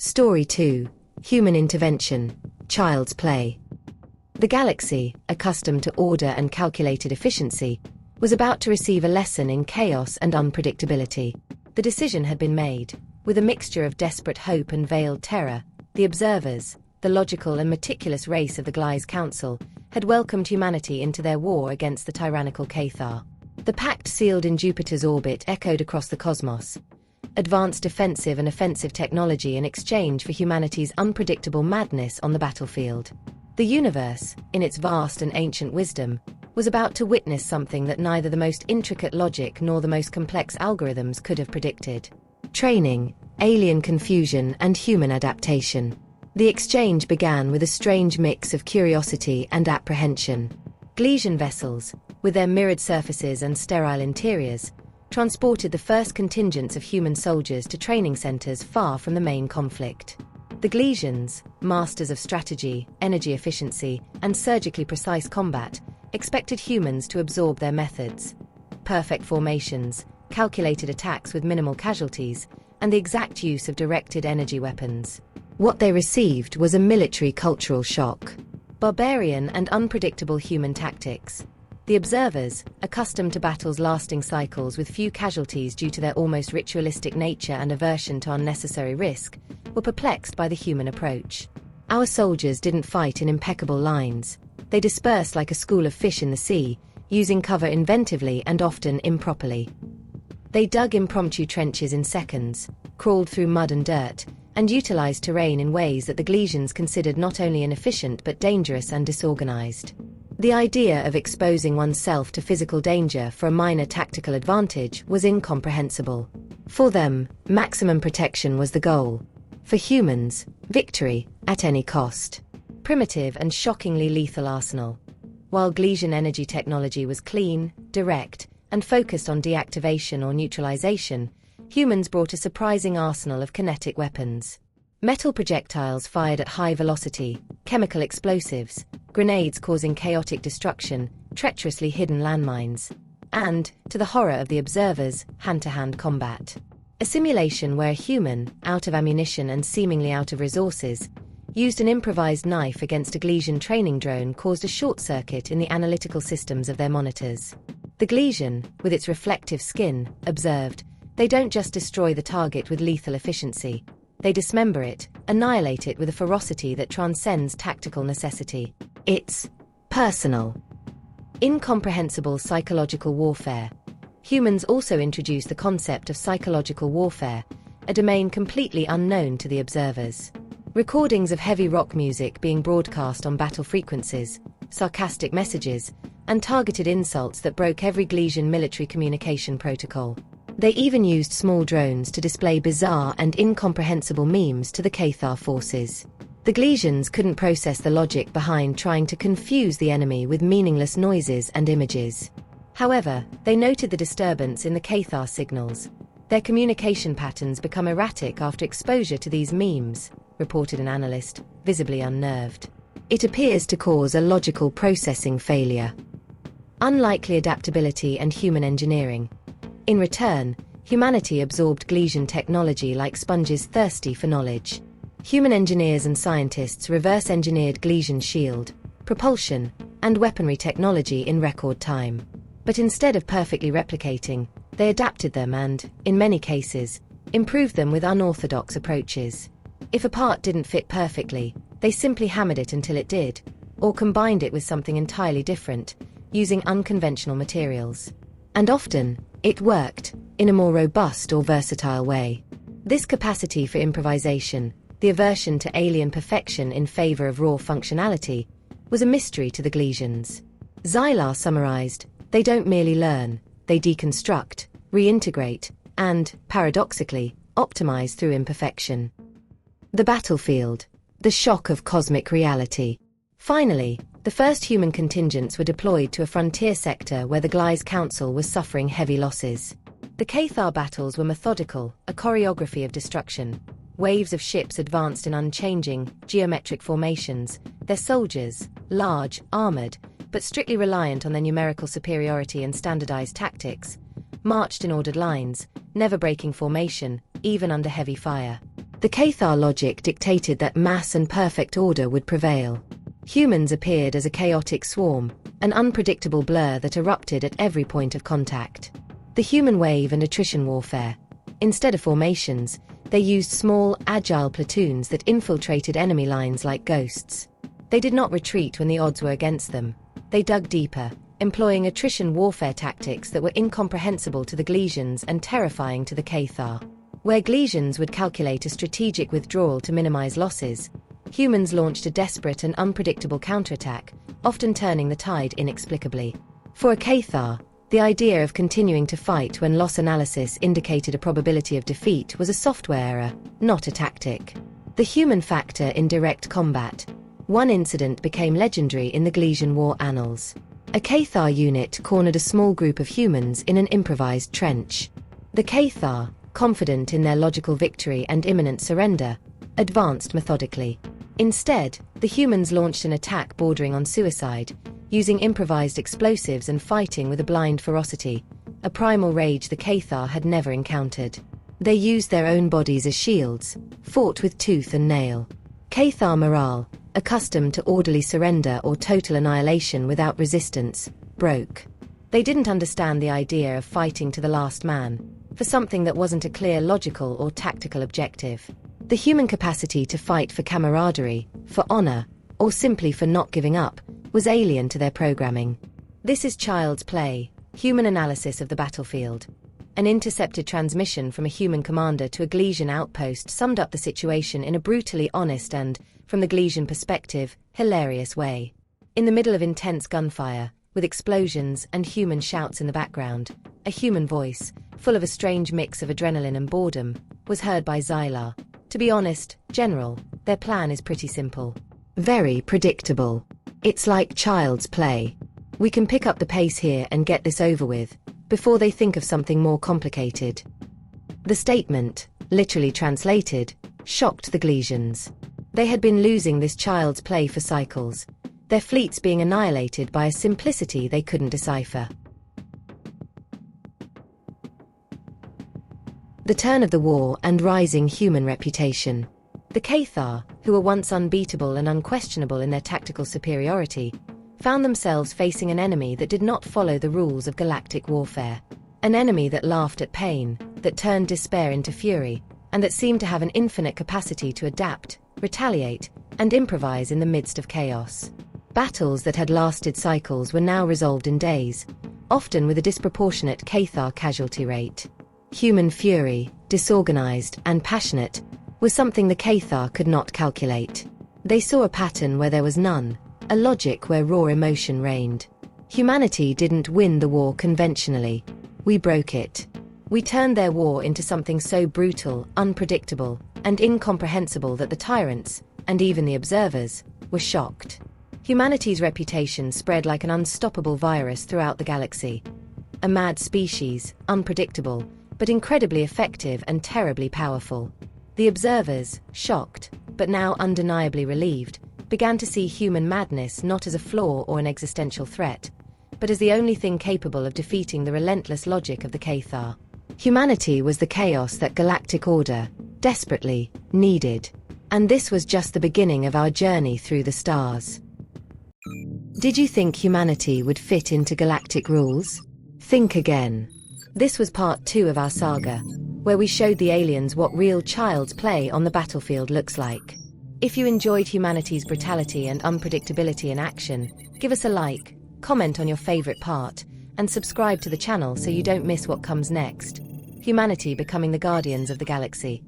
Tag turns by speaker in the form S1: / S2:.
S1: Story 2. Human Intervention. Child's Play. The galaxy, accustomed to order and calculated efficiency, was about to receive a lesson in chaos and unpredictability. The decision had been made. With a mixture of desperate hope and veiled terror, the observers, the logical and meticulous race of the Gliese Council, had welcomed humanity into their war against the tyrannical Cathar. The pact sealed in Jupiter's orbit echoed across the cosmos. Advanced defensive and offensive technology in exchange for humanity's unpredictable madness on the battlefield. The universe, in its vast and ancient wisdom, was about to witness something that neither the most intricate logic nor the most complex algorithms could have predicted. Training, alien confusion, and human adaptation. The exchange began with a strange mix of curiosity and apprehension. Gliesian vessels, with their mirrored surfaces and sterile interiors, transported the first contingents of human soldiers to training centers far from the main conflict. The Gliesians, masters of strategy, energy efficiency, and surgically precise combat, expected humans to absorb their methods. Perfect formations, calculated attacks with minimal casualties, and the exact use of directed energy weapons. What they received was a military cultural shock. Barbarian and unpredictable human tactics. The observers, accustomed to battles lasting cycles with few casualties due to their almost ritualistic nature and aversion to unnecessary risk, were perplexed by the human approach. Our soldiers didn't fight in impeccable lines. They dispersed like a school of fish in the sea, using cover inventively and often improperly. They dug impromptu trenches in seconds, crawled through mud and dirt, and utilized terrain in ways that the Gliesians considered not only inefficient but dangerous and disorganized. The idea of exposing oneself to physical danger for a minor tactical advantage was incomprehensible. For them, maximum protection was the goal. For humans, victory, at any cost. Primitive and shockingly lethal arsenal. While Gliesian energy technology was clean, direct, and focused on deactivation or neutralization, humans brought a surprising arsenal of kinetic weapons. Metal projectiles fired at high velocity, chemical explosives, grenades causing chaotic destruction, treacherously hidden landmines, and, to the horror of the observers, hand-to-hand combat. A simulation where a human, out of ammunition and seemingly out of resources, used an improvised knife against a Gliesian training drone caused a short-circuit in the analytical systems of their monitors. The Gliesian, with its reflective skin, observed, they don't just destroy the target with lethal efficiency. They dismember it, annihilate it with a ferocity that transcends tactical necessity. It's personal. Incomprehensible psychological warfare. Humans also introduced the concept of psychological warfare, a domain completely unknown to the observers. Recordings of heavy rock music being broadcast on battle frequencies, sarcastic messages, and targeted insults that broke every Gliesian military communication protocol. They even used small drones to display bizarre and incomprehensible memes to the Cathar forces. The Gliesians couldn't process the logic behind trying to confuse the enemy with meaningless noises and images. However, they noted the disturbance in the Cathar signals. Their communication patterns become erratic after exposure to these memes, reported an analyst, visibly unnerved. It appears to cause a logical processing failure. Unlikely adaptability and human engineering. In return, humanity absorbed Gliesian technology like sponges thirsty for knowledge. Human engineers and scientists reverse-engineered Gliesian shield, propulsion, and weaponry technology in record time. But instead of perfectly replicating, they adapted them and, in many cases, improved them with unorthodox approaches. If a part didn't fit perfectly, they simply hammered it until it did, or combined it with something entirely different, using unconventional materials. And often, it worked, in a more robust or versatile way. This capacity for improvisation, the aversion to alien perfection in favor of raw functionality, was a mystery to the Gliesians. Xylar summarized, they don't merely learn, they deconstruct, reintegrate, and, paradoxically, optimize through imperfection. The battlefield. The shock of cosmic reality. Finally, the first human contingents were deployed to a frontier sector where the Gliese Council was suffering heavy losses. The Cathar battles were methodical, a choreography of destruction. Waves of ships advanced in unchanging, geometric formations, their soldiers, large, armored, but strictly reliant on their numerical superiority and standardized tactics, marched in ordered lines, never breaking formation, even under heavy fire. The Cathar logic dictated that mass and perfect order would prevail. Humans appeared as a chaotic swarm, an unpredictable blur that erupted at every point of contact. The human wave and attrition warfare. Instead of formations, they used small, agile platoons that infiltrated enemy lines like ghosts. They did not retreat when the odds were against them. They dug deeper, employing attrition warfare tactics that were incomprehensible to the Galesians and terrifying to the Cathar. Where Galesians would calculate a strategic withdrawal to minimize losses, humans launched a desperate and unpredictable counterattack, often turning the tide inexplicably. For a Cathar, the idea of continuing to fight when loss analysis indicated a probability of defeat was a software error, not a tactic. The human factor in direct combat. One incident became legendary in the Galesian War annals. A Cathar unit cornered a small group of humans in an improvised trench. The Cathar, confident in their logical victory and imminent surrender, advanced methodically. Instead, the humans launched an attack bordering on suicide, using improvised explosives and fighting with a blind ferocity, a primal rage the Cathar had never encountered. They used their own bodies as shields, fought with tooth and nail. Cathar morale, accustomed to orderly surrender or total annihilation without resistance, broke. They didn't understand the idea of fighting to the last man, for something that wasn't a clear logical or tactical objective. The human capacity to fight for camaraderie, for honor, or simply for not giving up, was alien to their programming. This is child's play, human analysis of the battlefield. An intercepted transmission from a human commander to a Galesian outpost summed up the situation in a brutally honest and, from the Galesian perspective, hilarious way. In the middle of intense gunfire, with explosions and human shouts in the background, a human voice, full of a strange mix of adrenaline and boredom, was heard by Xylar. To be honest, General, their plan is pretty simple. Very predictable. It's like child's play. We can pick up the pace here and get this over with, before they think of something more complicated. The statement, literally translated, shocked the Galesians. They had been losing this child's play for cycles, their fleets being annihilated by a simplicity they couldn't decipher. The turn of the war and rising human reputation. The Cathar, who were once unbeatable and unquestionable in their tactical superiority, found themselves facing an enemy that did not follow the rules of galactic warfare. An enemy that laughed at pain, that turned despair into fury, and that seemed to have an infinite capacity to adapt, retaliate, and improvise in the midst of chaos. Battles that had lasted cycles were now resolved in days, often with a disproportionate Cathar casualty rate. Human fury, disorganized and passionate, was something the Cathar could not calculate. They saw a pattern where there was none, a logic where raw emotion reigned. Humanity didn't win the war conventionally. We broke it. We turned their war into something so brutal, unpredictable, and incomprehensible that the tyrants, and even the observers, were shocked. Humanity's reputation spread like an unstoppable virus throughout the galaxy. A mad species, unpredictable, but incredibly effective and terribly powerful. The observers, shocked, but now undeniably relieved, began to see human madness not as a flaw or an existential threat, but as the only thing capable of defeating the relentless logic of the Cathar. Humanity was the chaos that galactic order, desperately, needed. And this was just the beginning of our journey through the stars. Did you think humanity would fit into galactic rules? Think again. This was part 2 of our saga, where we showed the aliens what real child's play on the battlefield looks like. If you enjoyed humanity's brutality and unpredictability in action, give us a like, comment on your favorite part, and subscribe to the channel so you don't miss what comes next. Humanity becoming the guardians of the galaxy.